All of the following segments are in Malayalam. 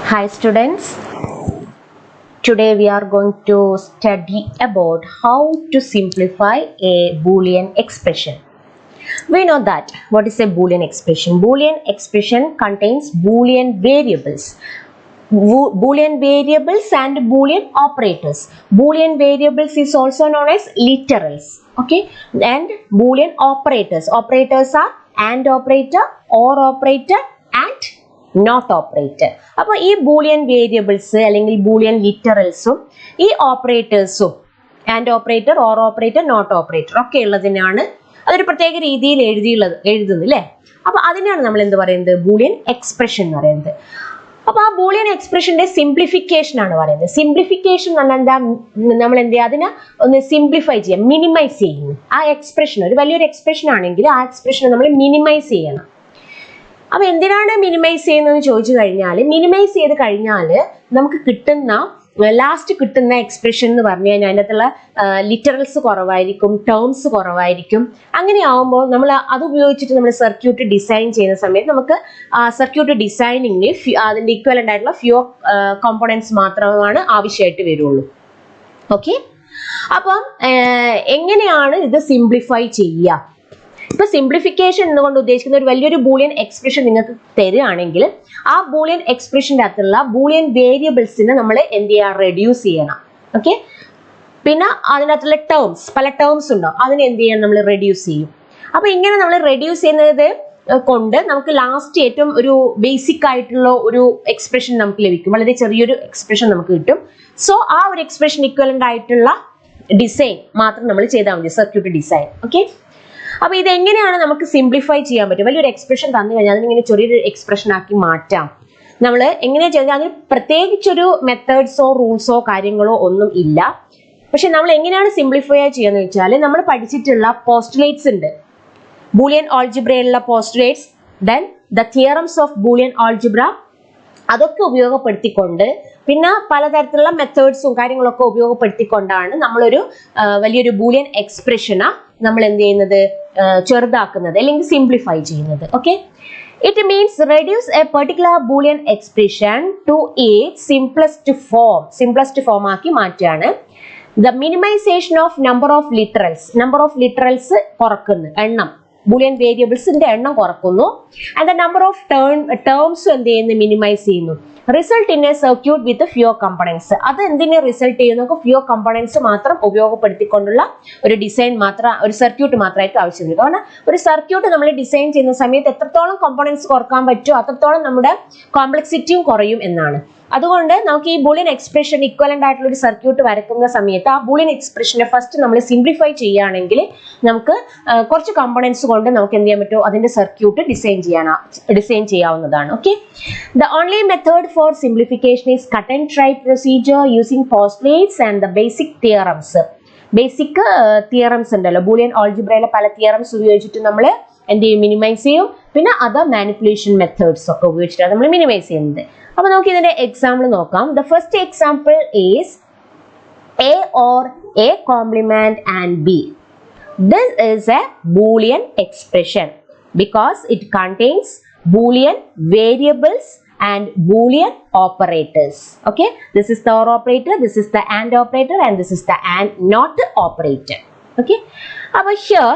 Hi students, today we are going to study about how to simplify a Boolean expression. We know that what is a Boolean expression? Boolean expression contains Boolean variables. Boolean variables and Boolean operators. Boolean variables is also known as literals. Okay, and Boolean operators. Operators are AND operator, OR operator, and not operator. അപ്പോൾ ഈ ബൂളിയൻ വേരിയബിൾസ് അല്ലെങ്കിൽ ബൂളിയൻ ലിറ്ററൽസും ഈ ഓപ്പറേറ്റേഴ്സും and operator, or operator, not operator ഒക്കെ ഉള്ളതിനാണ് അതൊരു പ്രത്യേക രീതിയിൽ എഴുതുന്നത് അല്ലേ. അപ്പോൾ അതിനാണ് നമ്മൾ എന്ത് പറയുന്നത്, ബൂളിയൻ എക്സ്പ്രഷൻ എന്ന് പറയുന്നത്. അപ്പോൾ ആ ബൂളിയൻ എക്സ്പ്രഷന്റെ സിംപ്ലിഫിക്കേഷൻ ആണ് പറയുന്നത്. സിംപ്ലിഫിക്കേഷൻ എന്ന് പറഞ്ഞാൽ എന്താ, നമ്മൾ എന്ത് ചെയ്യുക, അതിനെ ഒന്ന് സിംപ്ലിഫൈ ചെയ്യാം, മിനിമൈസ് ചെയ്യുന്നു. ആ എക്സ്പ്രഷൻ ഒരു വലിയൊരു എക്സ്പ്രഷൻ ആണെങ്കിൽ ആ എക്സ്പ്രഷനെ നമ്മൾ മിനിമൈസ് ചെയ്യണം. അപ്പൊ എന്തിനാണ് മിനിമൈസ് ചെയ്യുന്നതെന്ന് ചോദിച്ചു കഴിഞ്ഞാൽ, മിനിമൈസ് ചെയ്ത് കഴിഞ്ഞാൽ നമുക്ക് ലാസ്റ്റ് കിട്ടുന്ന എക്സ്പ്രഷൻ എന്ന് പറഞ്ഞു കഴിഞ്ഞാൽ അതിനകത്തുള്ള ലിറ്ററൽസ് കുറവായിരിക്കും, ടേംസ് കുറവായിരിക്കും. അങ്ങനെ ആവുമ്പോൾ നമ്മൾ അത് ഉപയോഗിച്ചിട്ട് നമ്മൾ സർക്യൂട്ട് ഡിസൈൻ ചെയ്യുന്ന സമയത്ത് നമുക്ക് സർക്യൂട്ട് ഡിസൈനിങ് അതിന്റെ ഇക്വലന്റ് ആയിട്ടുള്ള ഫ്യൂ കോമ്പോണൻസ് മാത്രമാണ് ആവശ്യമായിട്ട് വരുള്ളൂ. ഓക്കെ, അപ്പം എങ്ങനെയാണ് ഇത് സിംപ്ലിഫൈ ചെയ്യുക? ഇപ്പൊ സിംപ്ലിഫിക്കേഷൻ എന്നുകൊണ്ട് ഉദ്ദേശിക്കുന്ന ഒരു വലിയൊരു ബൂളിയൻ എക്സ്പ്രഷൻ നിങ്ങൾക്ക് തരികയാണെങ്കിൽ ആ ബൂളിയൻ എക്സ്പ്രഷൻ്റെ അകത്തുള്ള ബൂളിയൻ വേരിയബിൾസിനെ നമ്മൾ എന്ത് ചെയ്യുക, റെഡ്യൂസ് ചെയ്യണം. ഓക്കെ, പിന്നെ അതിനകത്തുള്ള പല ടേംസ് ഉണ്ടാവും, അതിനെ എന്ത് ചെയ്യണം, നമ്മൾ റെഡ്യൂസ് ചെയ്യും. അപ്പൊ ഇങ്ങനെ നമ്മൾ റെഡ്യൂസ് ചെയ്യുന്നത് കൊണ്ട് നമുക്ക് ലാസ്റ്റ് ഏറ്റവും ഒരു ബേസിക് ആയിട്ടുള്ള ഒരു എക്സ്പ്രഷൻ നമുക്ക് ലഭിക്കും, വളരെ ചെറിയൊരു എക്സ്പ്രഷൻ നമുക്ക് കിട്ടും. സോ ആ ഒരു എക്സ്പ്രഷൻ ഇക്വലന്റ് ആയിട്ടുള്ള ഡിസൈൻ മാത്രം നമ്മൾ ചെയ്താൽ മതി, സർക്യൂട്ട് ഡിസൈൻ. ഓക്കെ, അപ്പൊ ഇത് എങ്ങനെയാണ് നമുക്ക് സിംപ്ലിഫൈ ചെയ്യാൻ പറ്റും? വലിയൊരു എക്സ്പ്രഷൻ തന്നു കഴിഞ്ഞാൽ അതിനിങ്ങനെ ചെറിയൊരു എക്സ്പ്രഷൻ ആക്കി മാറ്റാം. നമ്മൾ എങ്ങനെയാ ചെയ്താൽ അതിന് പ്രത്യേകിച്ചൊരു മെത്തേഡ്സോ റൂൾസോ കാര്യങ്ങളോ ഒന്നും ഇല്ല. പക്ഷെ നമ്മൾ എങ്ങനെയാണ് സിംപ്ലിഫൈ ചെയ്യാന്ന് വെച്ചാൽ, നമ്മൾ പഠിച്ചിട്ടുള്ള പോസ്റ്റുലേറ്റ്സ് ഉണ്ട്, ബൂളിയൻ ആൾജിബ്രയിലുള്ള postulates, then the theorems of Boolean algebra, അതൊക്കെ ഉപയോഗപ്പെടുത്തിക്കൊണ്ട് പിന്നെ പലതരത്തിലുള്ള മെത്തേഡ്സും കാര്യങ്ങളൊക്കെ ഉപയോഗപ്പെടുത്തിക്കൊണ്ടാണ് നമ്മളൊരു വലിയൊരു ബൂളിയൻ എക്സ്പ്രഷനെ നമ്മൾ എന്ത് ചെയ്യുന്നത്, ചെറുതാക്കുന്നത് അല്ലെങ്കിൽ സിംപ്ലിഫൈ ചെയ്യുന്നത്. Okay, it means reduce a particular Boolean expression to its simplest form ആക്കി മാറ്റുകയാണ്. The minimization of number of literals കുറക്കുന്നു, എണ്ണം, ബൂളിയൻ വേരിയബിൾസിന്റെ എണ്ണം കുറക്കുന്നു. And the number of terms എന്ത് ചെയ്യുന്നു, മിനിമൈസ് ചെയ്യുന്നു. Result in a circuit with few components. അത് എന്തിനെ റിസൾട്ട് ചെയ്യുന്നു, ഫ്യൂ കമ്പോണൻസ് മാത്രം ഉപയോഗപ്പെടുത്തിക്കൊണ്ടുള്ള ഒരു ഡിസൈൻ മാത്രം, ഒരു സർക്യൂട്ട് മാത്രമായിട്ട് ആവശ്യമില്ല. കാരണം ഒരു സർക്യൂട്ട് നമ്മൾ ഡിസൈൻ ചെയ്യുന്ന സമയത്ത് എത്രത്തോളം കമ്പോണൻസ് കുറക്കാൻ പറ്റുമോ അത്രത്തോളം നമ്മുടെ കോംപ്ലക്സിറ്റിയും കുറയും എന്നാണ്. അതുകൊണ്ട് നമുക്ക് ഈ ബൂളിയൻ എക്സ്പ്രഷൻ ഇക്വലന്റ് ആയിട്ടുള്ള ഒരു സർക്യൂട്ട് വരയ്ക്കുന്ന സമയത്ത് ആ ബൂളിയൻ എക്സ്പ്രഷനെ ഫസ്റ്റ് നമ്മൾ സിംപ്ലിഫൈ ചെയ്യുകയാണെങ്കിൽ നമുക്ക് കുറച്ച് കമ്പോണൻസ് കൊണ്ട് നമുക്ക് എന്ത് ചെയ്യാൻ പറ്റുമോ, അതിന്റെ സർക്യൂട്ട് ഡിസൈൻ ചെയ്യാവുന്നതാണ്. Okay, the only method for simplification is cut and try procedure using postulates and the basic theorems. Basic theorems ഉണ്ടല്ലോ, ബൂളിയൻ ആൾജിബ്രയിലെ പല തിയറംസ് ഉപയോഗിച്ചിട്ട് നമ്മൾ എന്ത് ചെയ്യും, മിനിമൈസ് ചെയ്യും. പിന്നെ അതർ മാനിപ്പുലേഷൻ മെത്തേഡ്സ് ഒക്കെ ഉപയോഗിച്ചിട്ടാണ് നമ്മൾ മിനിമൈസ് ചെയ്യുന്നത്. അപ്പൊ നമുക്ക് ഇതിന്റെ എക്സാമ്പിൾ നോക്കാം. The first example is A or A complement and B. This is a Boolean expression because it contains Boolean variables and Boolean operators. Okay, this is the OR operator, this is the AND operator, and this is the AND not operator. Okay, but here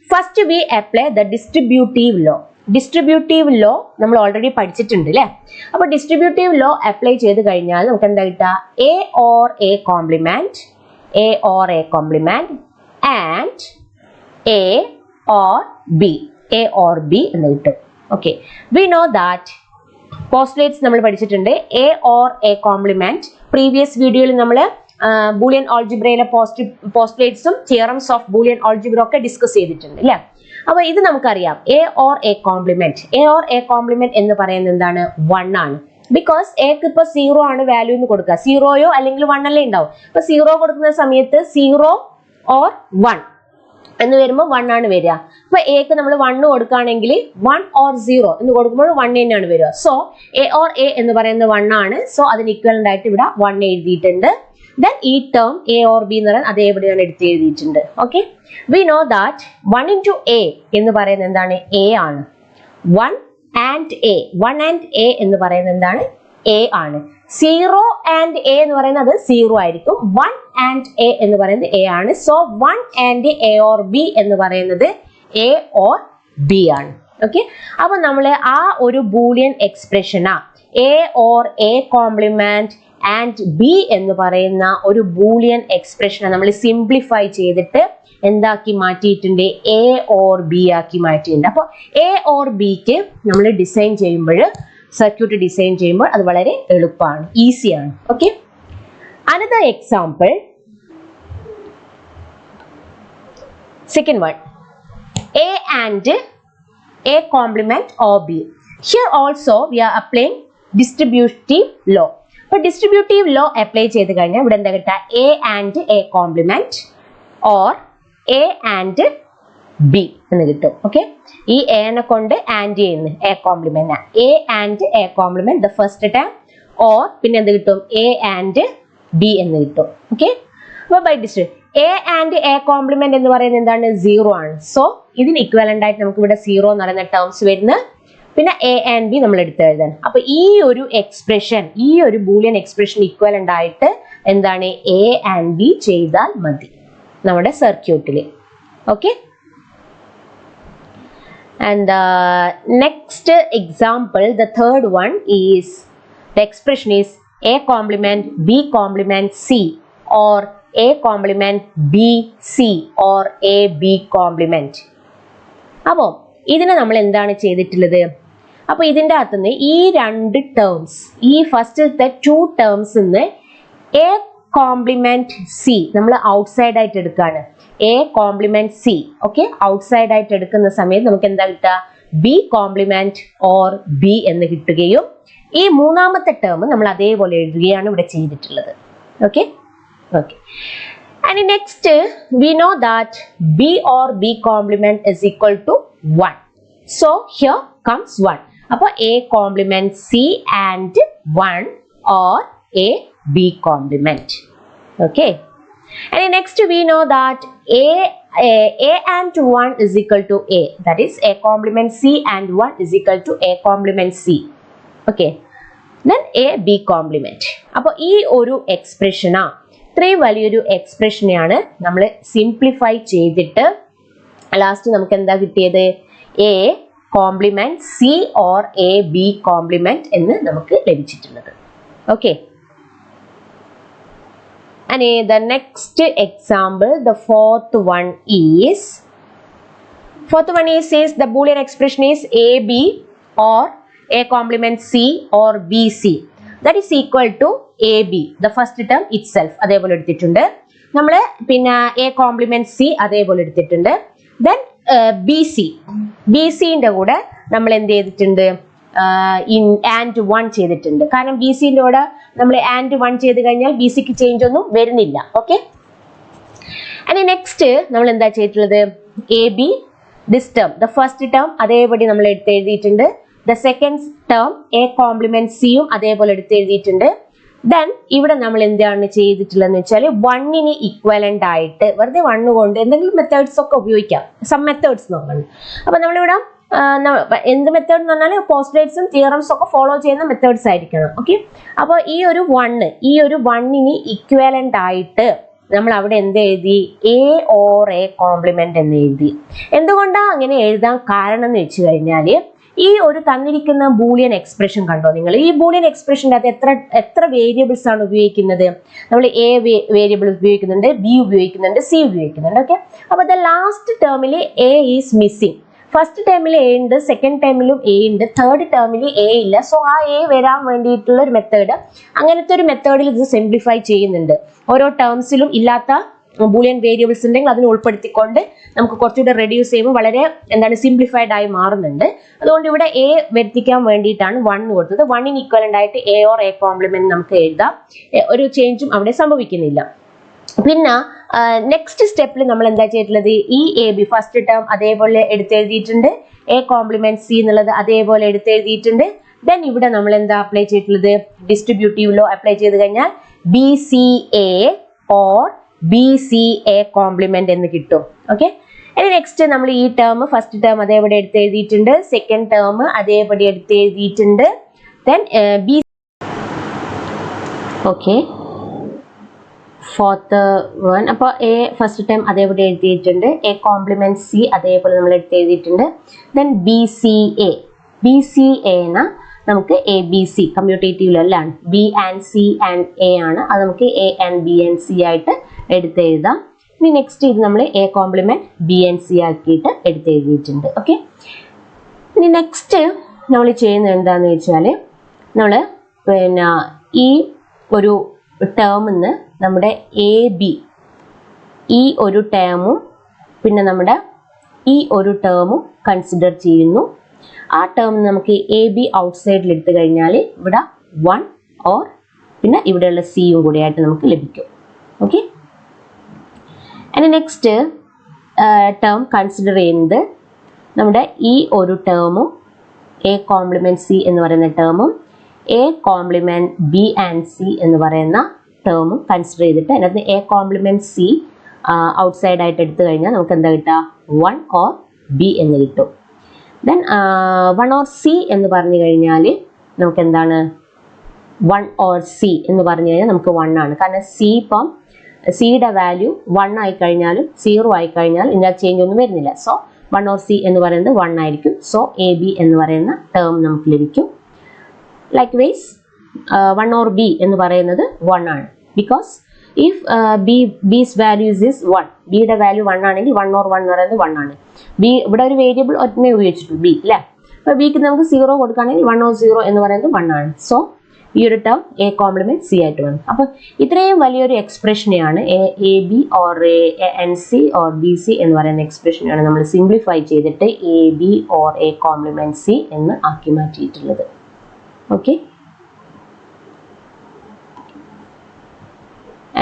first we apply the distributive law. Distributive law നമ്മൾ ഓൾറെഡി പഠിച്ചിട്ടുണ്ട് അല്ലേ. അപ്പൊ ഡിസ്ട്രിബ്യൂട്ടീവ് ലോ അപ്ലൈ ചെയ്ത് കഴിഞ്ഞാൽ നമുക്ക് എന്താ കിട്ടുക, A or A complement and A or B എന്ന് കിട്ടും. Okay, we know that postulates നമ്മൾ പഠിച്ചിട്ടുണ്ട്. A or A complement previous വീഡിയോയിൽ നമ്മൾ ബൂളിയൻ ആൾജിബ്രയിലെ പോസ്റ്റുലേറ്റ്സും തിയറംസ് ഓഫ് ബൂളിയൻ ആൾജിബ്ര ഒക്കെ ഡിസ്കസ് ചെയ്തിട്ടുണ്ട് അല്ലേ. അപ്പൊ ഇത് നമുക്കറിയാം, എ ഓർ എ കോംപ്ലിമെന്റ് എന്ന് പറയുന്നത് എന്താണ്, 1 ആണ്. ബിക്കോസ് എക്ക് ഇപ്പൊ 0 ആണ് വാല്യൂ എന്ന് കൊടുക്കുക, 0യോ അല്ലെങ്കിൽ 1 അല്ലേ ഉണ്ടാവും. അപ്പൊ 0 കൊടുക്കുന്ന സമയത്ത് 0 or 1 എന്ന് വരുമ്പോൾ 1 ആണ് വരിക. അപ്പൊ എക്ക് നമ്മൾ 1 കൊടുക്കുകയാണെങ്കിൽ 1 or 0 എന്ന് കൊടുക്കുമ്പോൾ 1 തന്നെയാണ് വരിക. സോ എ ഓർ എ എന്ന് പറയുന്നത് 1 ആണ്. സോ അതിന് ഇക്വലന്റ് ആയിട്ട് ഇവിടെ 1 എഴുതിയിട്ടുണ്ട്. Then ഈ ടേം എ ഓർ ബി എന്ന് പറയുന്നത് അതേപടിയാണ് എടുത്ത് എഴുതിയിട്ടുണ്ട്. Okay, we know that 1 into a എന്ന് പറയുന്നത് എന്താണ്, എ ആണ്. 1 and a എന്ന് പറയുന്നത് എന്താണ്, എ ആണ്. 0 ആൻഡ് എ എന്ന് പറയുന്നത് 0 ആയിരിക്കും. 1 ആൻഡ് എ എന്ന് പറയുന്നത് എ ആണ്. So 1 and A or B എന്ന് പറയുന്നത് എ ഓർ ബി ആണ്. ഓക്കെ, അപ്പൊ നമ്മൾ ആ ഒരു ബൂളിയൻ എക്സ്പ്രഷനാ A or A complement and B എന്ന് പറയുന്ന ഒരു ബൂളിയൻ എക്സ്പ്രഷനെ നമ്മൾ സിംപ്ലിഫൈ ചെയ്തിട്ട് എന്താക്കി മാറ്റിയിട്ടുണ്ട്, എ ഓർ ബി ആക്കി മാറ്റിയിട്ടുണ്ട്. അപ്പോൾ എ ഓർ ബിക്ക് നമ്മൾ ഡിസൈൻ ചെയ്യുമ്പോൾ, സർക്യൂട്ട് ഡിസൈൻ ചെയ്യുമ്പോൾ അത് വളരെ എളുപ്പമാണ്, ഈസിയാണ്. Okay, another example, second one, A and A complement or B. Here also we are applying distributive law. അപ്പോൾ ഡിസ്ട്രിബ്യൂട്ടീവ് ലോ അപ്ലൈ ചെയ്ത് കഴിഞ്ഞാൽ ഇവിടെ എന്താ കിട്ടുക, A and A complement or A and B എന്ന് കിട്ടും. ഓക്കെ, ഈ എനെ കൊണ്ട് ആൻഡ് ചെയ്യുന്നു, A complement, A and A complement the first time, or പിന്നെ എന്ത് കിട്ടും, എ ആൻഡ് ബി എന്ന് കിട്ടും. ഓക്കെ, അപ്പോൾ by A and A complement എന്ന് പറയുന്നത് എന്താണ്, 0 ആണ്. സോ ഇതിന് ഇക്വലന്റ് ആയിട്ട് നമുക്ക് ഇവിടെ 0 എന്ന് പറയുന്ന ടേംസ് വരുന്നത്, പിന്നെ എ ആൻഡ് ബി നമ്മൾ എടുത്ത് എഴുതാൻ. അപ്പൊ ഈ ഒരു എക്സ്പ്രഷൻ, ഈ ഒരു ബൂളിയൻ എക്സ്പ്രഷൻ ഇക്വലന്റ് ആയിട്ട് എന്താണ്, എ ആൻഡ് ബി ചെയ്താൽ മതി നമ്മുടെ സർക്യൂട്ടിൽ. Okay, and next example, the third one is, the expression is a complement b complement c or a complement b c or a b complement. അപ്പോൾ ഇതിനെ നമ്മൾ എന്താണ് ചെയ്തിട്ടുള്ളത്, അപ്പോൾ ഇതിൻ്റെ അകത്തുനിന്ന് ഈ രണ്ട് ടേംസ്, ഈ ഫസ്റ്റത്തെ 2 ടേംസ് എ കോംപ്ലിമെന്റ് സി നമ്മൾ ഔട്ട്സൈഡ് ആയിട്ട് എടുക്കുകയാണ്, A complement C. Okay, outside ആയിട്ട് എടുക്കുന്ന സമയത്ത് നമുക്ക് എന്താ കിട്ടുക, ബി കോംപ്ലിമെന്റ് ഓർ ബി എന്ന് കിട്ടുകയും ഈ മൂന്നാമത്തെ ടേം നമ്മൾ അതേപോലെ എഴുതുകയാണ് ഇവിടെ ചെയ്തിട്ടുള്ളത്. Okay okay, and next we know that B or B complement is equal to 1. So here comes 1. അപ്പോൾ A complement C and 1 or A B complement. Okay, and next we know that a and 1 is equal to a, that is a complement c and 1 is equal to a complement c. Okay, then a b complement. അപ്പോൾ ഈ ഒരു എക്സ്പ്രഷനാ, ഇത്രയും വലിയൊരു എക്സ്പ്രഷനെയാണ് നമ്മൾ സിംപ്ലിഫൈ ചെയ്തിട്ട് ലാസ്റ്റ് നമുക്ക് എന്താ കിട്ടിയത്, A complement C or A B complement എന്ന് നമുക്ക് ലഭിച്ചിട്ടുള്ളത്. Okay, and the next example, the fourth one says the Boolean expression is AB or A complement C or BC, that is equal to AB, the first term itself. അതേപോലെ എടുത്തിട്ടുണ്ട് നമ്മൾ, പിന്നെ A complement C അതേപോലെ എടുത്തിട്ടുണ്ട്. then BC ന്റെ കൂടെ നമ്മൾ എന്ത് ചെയ്തിട്ടുണ്ട്, ആൻഡ് 1 ചെയ്തിട്ടുണ്ട്. കാരണം ബി സിന്റെ കൂടെ നമ്മൾ ആൻഡ് 1 ചെയ്ത് കഴിഞ്ഞാൽ ബി സിക്ക് ചേഞ്ച് ഒന്നും വരുന്നില്ല. ഓക്കെ, ആൻഡ് നെക്സ്റ്റ് നമ്മൾ എന്താ ചെയ്തിട്ടുള്ളത്, A B this term, the first term അതേപടി നമ്മൾ എടുത്ത് എഴുതിയിട്ടുണ്ട്. The second term A complement സിയും അതേപോലെ എടുത്ത് എഴുതിയിട്ടുണ്ട്. ദെൻ ഇവിടെ നമ്മൾ എന്താണ് ചെയ്തിട്ടുള്ളതെന്ന് വെച്ചാൽ 1ന് ഇക്വലന്റ് ആയിട്ട് വെറുതെ 1 കൊണ്ട് എന്തെങ്കിലും മെത്തേഡ്സ് ഒക്കെ ഉപയോഗിക്കാം, സം മെത്തേഡ്സ് നോക്കണം. അപ്പൊ നമ്മളിവിടെ എന്ത് മെത്തേഡ് എന്ന് പറഞ്ഞാൽ പോസ്റ്റുലേറ്റ്സും തിയറംസും ഒക്കെ ഫോളോ ചെയ്യുന്ന മെത്തേഡ്സ് ആയിരിക്കണം. ഓക്കെ, അപ്പോൾ ഈ ഒരു 1ന് ഇക്വലന്റ് ആയിട്ട് നമ്മൾ അവിടെ എന്ത് എഴുതി, എ ഓർ എ കോംപ്ലിമെന്റ് എന്ന് എഴുതി. എന്തുകൊണ്ടാണ് അങ്ങനെ എഴുതാൻ കാരണം എന്ന് വെച്ച് കഴിഞ്ഞാൽ, ഈ ഒരു തന്നിരിക്കുന്ന ബൂളിയൻ എക്സ്പ്രഷൻ കണ്ടോ നിങ്ങൾ, ഈ ബൂളിയൻ എക്സ്പ്രഷൻ്റെ അകത്ത് എത്ര വേരിയബിൾസ് ആണ് ഉപയോഗിക്കുന്നത്, നമ്മൾ എ വേരിയബിൾ ഉപയോഗിക്കുന്നുണ്ട്, ബി ഉപയോഗിക്കുന്നുണ്ട്, സി ഉപയോഗിക്കുന്നുണ്ട്. ഓക്കെ, അപ്പോൾ ദ ലാസ്റ്റ് ടേമിൽ എ ഈസ് മിസ്സിംഗ്. ഫസ്റ്റ് ടേമിൽ എ ഉണ്ട്, സെക്കൻഡ് ടേമിലും എ ഉണ്ട്, തേർഡ് ടേമിൽ എ ഇല്ല. സോ ആ എ വരാൻ വേണ്ടിയിട്ടുള്ള ഒരു മെത്തേഡ്, അങ്ങനത്തെ ഒരു മെത്തേഡിൽ ഇത് സിംപ്ലിഫൈ ചെയ്യുന്നുണ്ട്. ഓരോ ടേംസിലും ഇല്ലാത്ത ബൂളിയൻ വേരിയബിൾസ് ഉണ്ടെങ്കിൽ അതിനെ ഉൾപ്പെടുത്തിക്കൊണ്ട് നമുക്ക് കുറച്ചുകൂടെ റെഡ്യൂസ് ചെയ്യുമ്പോൾ വളരെ സിംപ്ലിഫൈഡ് ആയി മാറുന്നുണ്ട്. അതുകൊണ്ട് ഇവിടെ എ വരുത്തിക്കാൻ വേണ്ടിയിട്ടാണ് 1 കൊടുത്തത്. 1ന് ഇക്വലന്റ് ആയിട്ട് എ ഓർ എ കോംപ്ലിമെന്റ് നമുക്ക് എഴുതാം, ഒരു ചേഞ്ചും അവിടെ സംഭവിക്കുന്നില്ല. പിന്നെ നെക്സ്റ്റ് സ്റ്റെപ്പിൽ നമ്മൾ എന്താ ചെയ്തിട്ടുള്ളത്, ഈ എ ബി ഫസ്റ്റ് ടേം അതേപോലെ എടുത്തെഴുതിയിട്ടുണ്ട്, എ കോംപ്ലിമെന്റ് സി എന്നുള്ളത് അതേപോലെ എടുത്തെഴുതിയിട്ടുണ്ട്. ദെൻ ഇവിടെ നമ്മൾ എന്താ അപ്ലൈ ചെയ്തിട്ടുള്ളത്, ഡിസ്ട്രിബ്യൂട്ടീവ് ലോ അപ്ലൈ ചെയ്ത് കഴിഞ്ഞാൽ B C A or B C A complement എന്ന് കിട്ടും. ഓക്കെ, ഇനി നെക്സ്റ്റ് നമ്മൾ ഈ ടേം ഫസ്റ്റ് ടേം അതേപടി എടുത്തെഴുതിയിട്ടുണ്ട്, സെക്കൻഡ് ടേം അതേപടി എടുത്തെഴുതിയിട്ടുണ്ട്. Then Okay. Fourth one. അപ്പോൾ എ ഫസ്റ്റ് ടൈം അതേപോലെ എഴുതിയിട്ടുണ്ട്. എ കോംപ്ലിമെന്റ് സി അതേപോലെ നമ്മൾ എഴുതിയിട്ടുണ്ട്. Then B C A. B C എന നമുക്ക് എ ബി സി കമ്മ്യൂട്ടേറ്റീവിലെല്ലാം B and C and A ആണ്. അത് നമുക്ക് A and B and C ആയിട്ട് എടുത്തെഴുതാം. ഇനി നെക്സ്റ്റ് ഇത് നമ്മൾ A complement B and C ആക്കിയിട്ട് എടുത്തെഴുതിയിട്ടുണ്ട്. ഓക്കെ. ഇനി നെക്സ്റ്റ് നമ്മൾ ചെയ്യുന്നത് എന്താണെന്ന് വെച്ചാൽ നമ്മൾ പിന്നെ ഈ ഒരു ടേമിന്ന് നമ്മുടെ എ ബി ഈ ഒരു ടേമും പിന്നെ നമ്മുടെ ഈ ഒരു ടേമും കൺസിഡർ ചെയ്യുന്നു. ആ ടേം നമുക്ക് എ ബി ഔട്ട്സൈഡിൽ എടുത്തു കഴിഞ്ഞാൽ ഇവിടെ 1 ഓർ പിന്നെ ഇവിടെയുള്ള സിയും കൂടിയായിട്ട് നമുക്ക് ലഭിക്കും. ഓക്കെ. അതിന് നെക്സ്റ്റ് ടേം കൺസിഡർ ചെയ്യുന്നത് നമ്മുടെ ഈ ഒരു ടേമും എ കോംപ്ലിമെന്റ് സി എന്ന് പറയുന്ന ടേമും A complement B and C എന്ന് പറയുന്ന ടേമും കൺസിഡർ ചെയ്തിട്ട് അതിനകത്ത് എ കോംപ്ലിമെന്റ് സി ഔട്ട്സൈഡ് ആയിട്ട് എടുത്തു കഴിഞ്ഞാൽ നമുക്ക് എന്താ കിട്ടുക 1 ഓർ ബി എന്ന് കിട്ടും. ദെൻ 1 ഓർ സി എന്ന് പറഞ്ഞു കഴിഞ്ഞാൽ നമുക്ക് എന്താണ് 1 ഓർ സി എന്ന് പറഞ്ഞു കഴിഞ്ഞാൽ നമുക്ക് 1 ആണ്. കാരണം സി ഇപ്പം സിയുടെ വാല്യൂ 1 ആയി കഴിഞ്ഞാലും 0 ആയി കഴിഞ്ഞാൽ ഇതിൻ്റെ ചേഞ്ച് ഒന്നും വരുന്നില്ല. സോ 1 ഓർ സി എന്ന് പറയുന്നത് 1 ആയിരിക്കും. സോ എ ബി എന്ന് പറയുന്ന ടേം നമുക്ക് ലഭിക്കും. Likewise 1 or b എന്ന് പറയുന്നത് 1 ആണ്. Because if b's values is 1, bയുടെ value 1 ആണെങ്കിൽ 1 or 1 എന്ന് പറയുന്നത് 1 ആണ്. b ഇവിടെ ഒരു വേരിയബിൾ ഒറ്റനെ ഉപയോഗിച്ചിട്ടുള്ളൂ b അല്ലേ. അപ്പോൾ bക്ക് നമുക്ക് 0 കൊടുക്കുകയാണെങ്കിൽ 1 or 0 എന്ന് പറയുന്നത് 1 ആണ്. സോ ഈ ഒരു ടേം എ കോംപ്ലിമെന്റ് സി ആയിട്ട് വന്നു. അപ്പോൾ ഇത്രയും വലിയൊരു എക്സ്പ്രഷനെയാണ് A B or A and C or B C എന്ന് പറയുന്ന എക്സ്പ്രഷനെയാണ് നമ്മൾ സിംപ്ലിഫൈ ചെയ്തിട്ട് A B or A complement C എന്ന് ആക്കി മാറ്റിയിട്ടുള്ളത്. Okay,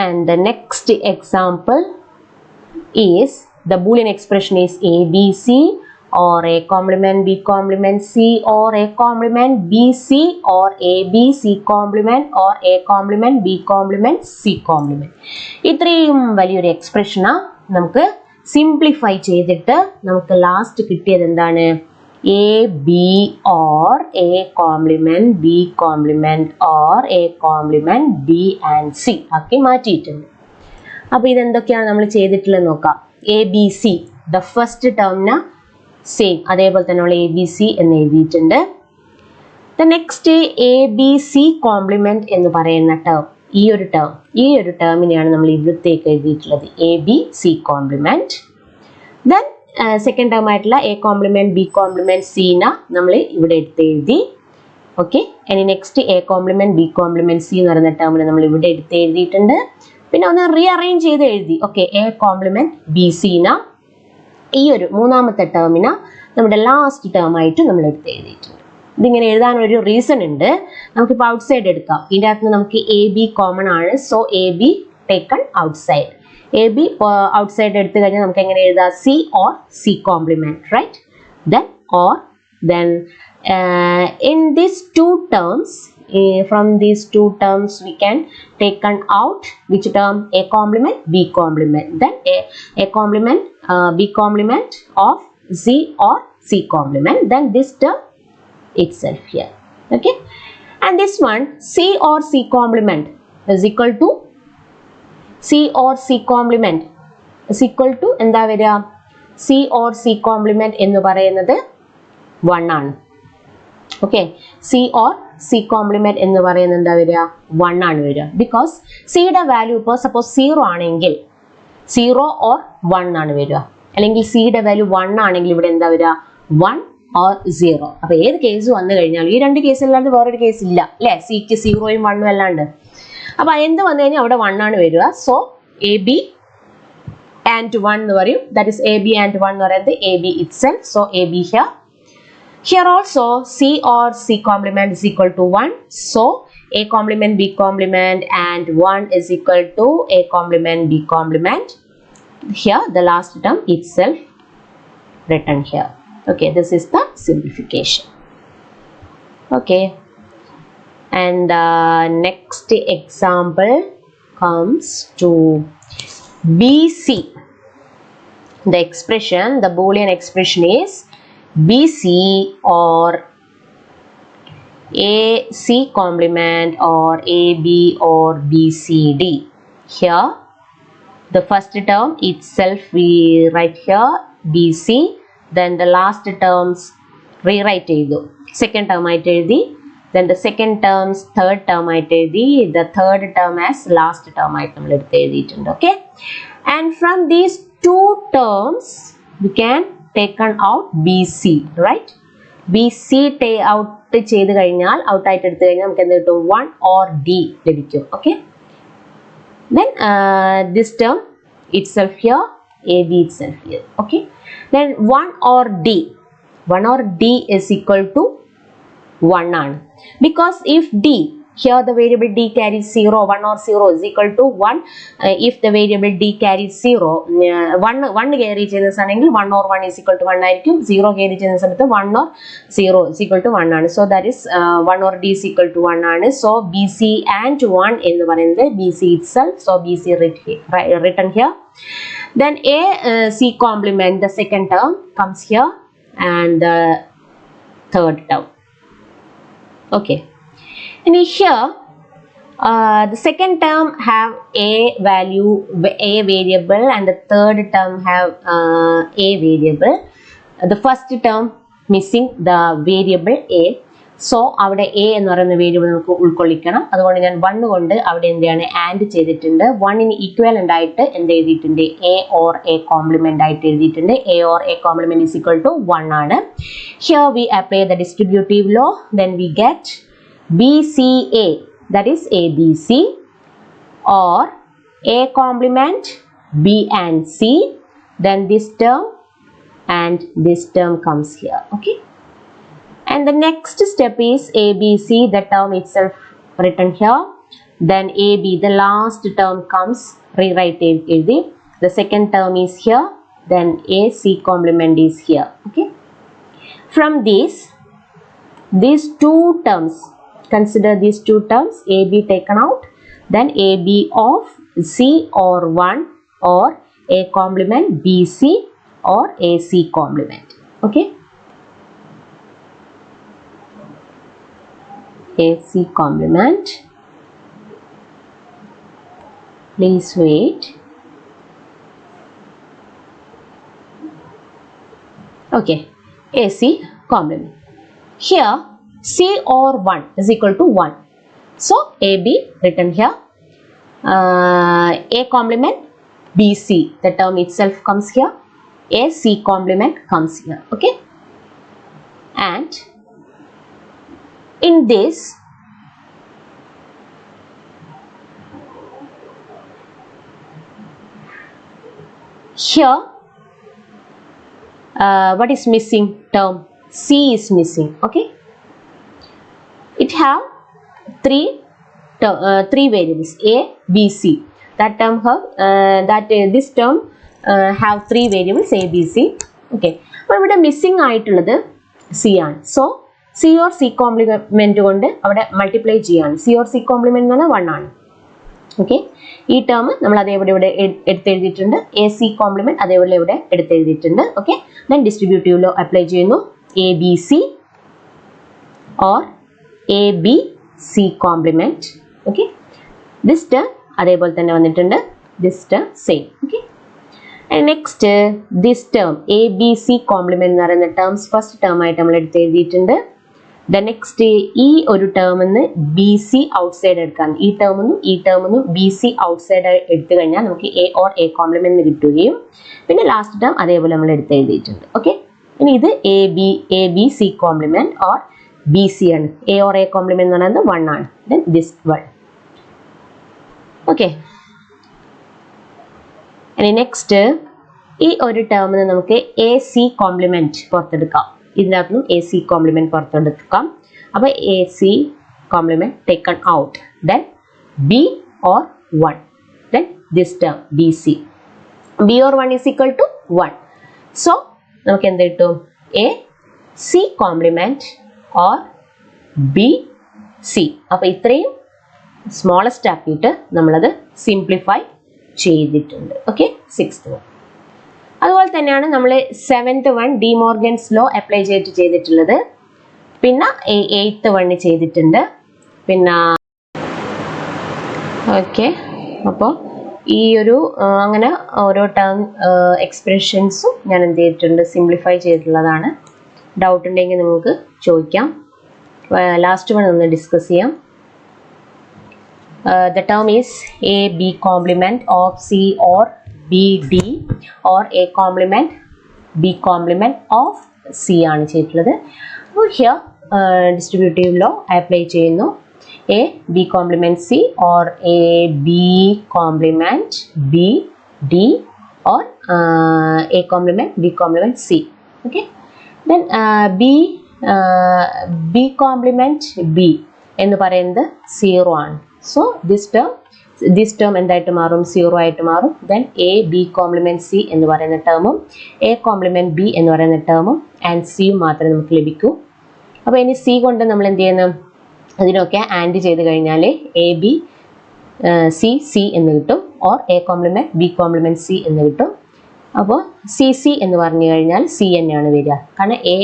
and the next example is the Boolean expression is ABC or a complement B complement C or a complement BC or AB C complement or a complement B complement C complement. ഇത്രയും വലിയൊരു എക്സ്പ്രഷനാ നമുക്ക് സിംപ്ലിഫൈ ചെയ്തിട്ട് നമുക്ക് ലാസ്റ്റ് കിട്ടിയത് എന്താണ് A B or A complement B complement or A complement B and C ആക്കി മാറ്റിയിട്ടുണ്ട്. അപ്പോൾ ഇതെന്തൊക്കെയാണ് നമ്മൾ ചെയ്തിട്ടുള്ളത് നോക്കാം. A B C the first ടേമിന് സെയിം അതേപോലെ തന്നെ നമ്മൾ എ ബി സി എന്ന് എഴുതിയിട്ടുണ്ട്. The next A B C complement എന്ന് പറയുന്ന ടേം ഈ ഒരു ടേമിനെയാണ് നമ്മൾ ഇവിടത്തേക്ക് എഴുതിയിട്ടുള്ളത് A B C complement. Then second term ആയിട്ടുള്ള എ കോംപ്ലിമെന്റ് ബി കോംപ്ലിമെന്റ് സീന നമ്മൾ ഇവിടെ എടുത്ത് എഴുതി. ഓക്കെ. ഇനി next A complement B complement C എന്ന് പറയുന്ന ടേമിനെ നമ്മൾ ഇവിടെ എടുത്ത് എഴുതിയിട്ടുണ്ട്. പിന്നെ ഒന്ന് റീഅറേഞ്ച് ചെയ്ത് എഴുതി. ഓക്കെ. എ കോംപ്ലിമെന്റ് ബി സീന ഈ ഒരു മൂന്നാമത്തെ ടേമിന നമ്മുടെ ലാസ്റ്റ് ടേം ആയിട്ട് നമ്മൾ എടുത്ത് എഴുതിയിട്ടുണ്ട്. ഇതിങ്ങനെ എഴുതാനൊരു റീസൺ ഉണ്ട്. നമുക്കിപ്പോൾ ഔട്ട്സൈഡ് എടുക്കാം. ഇതിൻ്റെ അകത്ത് നമുക്ക് എ ബി കോമൺ ആണ്. So A B taken outside. A B outside എടുത്തു കഴിഞ്ഞാൽ നമുക്ക് എങ്ങനെ എഴുതാം C or C complement right. Then in these two terms from these two terms we can taken out which term a complement b complement, then a complement b complement of c or c complement, then this term itself here. Okay, and this one c or c complement is equal to C or C complement is equal to എന്താ വരിക C or C complement എന്ന് പറയുന്നത് 1 ആണ്. Okay. C or C complement എന്ന് പറയുന്നത് എന്താ വരിക 1 ആണ് വരിക. ബിക്കോസ് സിയുടെ വാല്യൂ ഇപ്പോൾ സപ്പോസ് 0 ആണെങ്കിൽ 0 or 1 ആണ് വരിക. അല്ലെങ്കിൽ സിയുടെ വാല്യൂ 1 ആണെങ്കിൽ ഇവിടെ എന്താ വരിക 1 or 0. അപ്പോൾ ഏത് കേസ് വന്നു കഴിഞ്ഞാൽ ഈ രണ്ട് കേസ് അല്ലാണ്ട് വേറൊരു കേസ് ഇല്ല അല്ലേ. സിക്ക് 0യും 1ഉം അല്ലാണ്ട്. അപ്പോൾ എന്ത് വന്നു കഴിഞ്ഞാൽ അവിടെ 1 ആണ് വരിക. സോ എ ബി ആൻഡ് 1 എന്ന് പറയും. That is A B and 1 എന്ന് പറയുന്നത് A B it self. So A B here. Here also C or C complement is equal to 1. So A complement B complement and 1 is equal to A complement B complement. Here the last term itself written here. Okay, this is the simplification. Okay. And next example comes to BC. The expression, the Boolean expression is BC or AC complement or AB or BCD. Here the first term itself we write here BC, then the last terms rewrite edu. Second term I tell the, then the second terms third term I tell the third term as last term I tell the. Okay, and from these two terms we can taken out BC, right? BC out ചെയ്തു കഴിഞ്ഞാൽ out ആയിട്ട് എടുത്തു കഴിഞ്ഞാൽ നമുക്ക് എന്ത് കിട്ടും 1 or D ലഭിക്കും. Okay, then this term itself here, AB itself here. Okay, then 1 or D is equal to 1 ആണ്, because if D here the variable D carries 0, 1 or 0 is equal to 1. If the variable D carries 0, 1 carry ചെയ്യുന്ന ആണെങ്കിൽ 1 or 1 is equal to 1 ആയിരിക്കും, 0 carry ചെയ്യുന്ന സമയത്ത് 1 or 0 is equal to 1 ആണ്. So that is 1 or D is equal to 1 ആണ്. So BC and 1 എന്ന് പറയുന്നത് BC itself, so BC written here. Then AC complement, the second term comes here and the third term. Okay, and here the second term have a value, a variable, and the third term have a variable. The first term missing the variable a, so avade a ennu parayuna variable namukku ulkollikkanam. അതുകൊണ്ട് ഞാൻ 1 കൊണ്ട് അവിടെ എന്താണ് ആഡ് ചെയ്തിട്ടുണ്ട്. 1 ന് ഇക്വലന്റ് ആയിട്ട് എന്ത് എഴുതിയിട്ടുണ്ട്, a or a complement ആയിട്ട് എഴുതിയിട്ടുണ്ട്. a or a complement is equal to 1 ആണ്. Here we apply the distributive law, then we get BCA, that is ABC, or A complement B and C, then this term and this term comes here. Okay, and the next step is ABC, the term itself written here, then AB, the last term comes, rewrite it. The second term is here, then AC complement is here. Okay, from these two terms, consider these two terms, AB taken out, then AB of C or 1 or A complement BC or AC complement. Okay, AC complement, please wait. Okay, AC complement. Here C or 1 is equal to 1. So AB written here. A complement BC, the term itself comes here. AC complement comes here. Okay, and in this here what is missing term? C is missing. Okay, it have three variables A, B, C. That term have this term have three variables A, B, C. Okay, അപ്പോൾ ഇവിടെ മിസ്സിംഗ് ആയിട്ടുള്ളത് C ആണ്. So C or C complement കൊണ്ട് അവിടെ മൾട്ടിപ്ലൈ ചെയ്യാണ്. C or C കോംപ്ലിമെന്റ് എന്ന് പറഞ്ഞാൽ 1 ആണ്. ഓക്കെ, ഈ ടേം നമ്മൾ അതേപോലെ ഇവിടെ എടുത്തെഴുതിയിട്ടുണ്ട്. A C കോംപ്ലിമെന്റ് അതേപോലെ ഇവിടെ എടുത്തെഴുതിയിട്ടുണ്ട്. Okay, then distributive law apply ചെയ്യുന്നു. A B C or A B C complement. Okay, this term അതേപോലെ തന്നെ വന്നിട്ടുണ്ട്. This term same. Okay, and next this term A B C complement എന്ന് പറയുന്ന terms first term ആയിട്ട് നമ്മൾ എടുത്ത് എഴുതിയിട്ടുണ്ട്. The next ഈ ഒരു ടേമിന്ന് ബി സി ഔട്ട്സൈഡ് എടുക്കാം. ഈ ടേമിന്നും ബി സി ഔട്ട്സൈഡ് എടുത്തു കഴിഞ്ഞാൽ നമുക്ക് എ ഓർ എ കോംപ്ലിമെന്റ് കിട്ടുകയും പിന്നെ ലാസ്റ്റ് ടേം അതേപോലെ നമ്മൾ എടുത്ത് എഴുതിയിട്ടുണ്ട്. ഓക്കെ, ഇനി ഇത് A B C complement or B C ആണ്. എ ഓർ എ കോംപ്ലിമെന്റ് എന്ന് പറയുന്നത് 1 ആണ്. Then this 1. ഓക്കെ, ഇനി നെക്സ്റ്റ് ഈ ഒരു ടേമിന് നമുക്ക് എ സി കോംപ്ലിമെന്റ് പുറത്തെടുക്കാം. ഇതിനകത്ത് നിന്നും എ സി കോംപ്ലിമെന്റ് പുറത്തെടുക്കാം. അപ്പോൾ A C complement taken out, then B or 1, then this term B C. B or 1 is equal to 1. So നമുക്ക് എന്ത് കിട്ടും? A C complement or B C. അപ്പോൾ ഇത്രയും സ്മോളസ്റ്റ് ആക്കിയിട്ട് നമ്മളത് സിംപ്ലിഫൈ ചെയ്തിട്ടുണ്ട്. Okay, 6th one. അതുപോലെ തന്നെയാണ് നമ്മൾ 7th one de Morgan's law apply ചെയ്തിട്ടുള്ളത്. പിന്നെ 8th വൺ ചെയ്തിട്ടുണ്ട്. പിന്നെ ഓക്കെ, അപ്പോൾ ഈ ഒരു അങ്ങനെ ഓരോ ടേം എക്സ്പ്രഷൻസും ഞാൻ എന്ത് ചെയ്തിട്ടുണ്ട്, സിംപ്ലിഫൈ ചെയ്തിട്ടുള്ളതാണ്. ഡൗട്ട് ഉണ്ടെങ്കിൽ നിങ്ങൾക്ക് ചോദിക്കാം. ലാസ്റ്റ് വൺ ഒന്ന് ഡിസ്കസ് ചെയ്യാം. The term is a b complement of c or b d or a complement b complement of c ആണ് ചെയ്തിട്ടുള്ളത്. അപ്പോൾ ഹിയർ ഡിസ്ട്രിബ്യൂട്ടീവ് ലോ അപ്ലൈ ചെയ്യുന്നു. a b complement c or a b complement b d or a complement b complement c. Okay, then b complement b എന്ന് പറയുന്നത് 0 ആണ്. സോ ദിസ് ടേം എന്തായിട്ട് മാറും, 0 ആയിട്ട് മാറും. Then a b complement c എന്ന് പറയുന്ന ടേമും a കോംപ്ലിമെന്റ് b എന്ന് പറയുന്ന ടേമും ആൻഡ് സിയും മാത്രമേ നമുക്ക് ലഭിക്കൂ. അപ്പോൾ ഇനി c കൊണ്ട് നമ്മൾ എന്ത് ചെയ്യുന്നു, അതിനൊക്കെ ആൻഡ് ചെയ്ത് കഴിഞ്ഞാൽ a b c എന്ന് കിട്ടും, or a complement b complement c എന്ന് കിട്ടും. അപ്പോൾ c എന്ന് പറഞ്ഞു കഴിഞ്ഞാൽ c തന്നെയാണ് വരിക, കാരണം a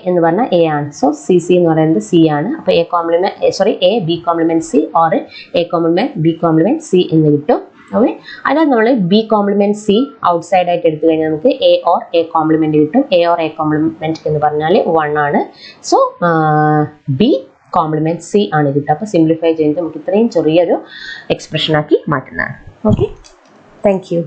എന്ന് പറഞ്ഞാൽ a ആണ്. സോ c എന്ന് പറയുന്നത് c ആണ്. അപ്പോൾ a b complement c or a complement b complement c എന്ന് കിട്ടും. ഓക്കെ, അതിനകത്ത് നമ്മൾ b കോംപ്ലിമെന്റ് c ഔട്ട്സൈഡ് ആയിട്ട് എടുത്തു കഴിഞ്ഞാൽ നമുക്ക് a ഓർ a കോംപ്ലിമെന്റ് കിട്ടും. a ഓർ a കോംപ്ലിമെന്റ് എന്ന് പറഞ്ഞാൽ 1 ആണ്. സോ b കോംപ്ലിമെന്റ് c ആണ് കിട്ടുക. അപ്പോൾ സിംപ്ലിഫൈ ചെയ്യുന്നത് നമുക്ക് ഇത്രയും ചെറിയൊരു എക്സ്പ്രഷൻ ആക്കി മാറ്റുന്നതാണ്. Okay, thank you.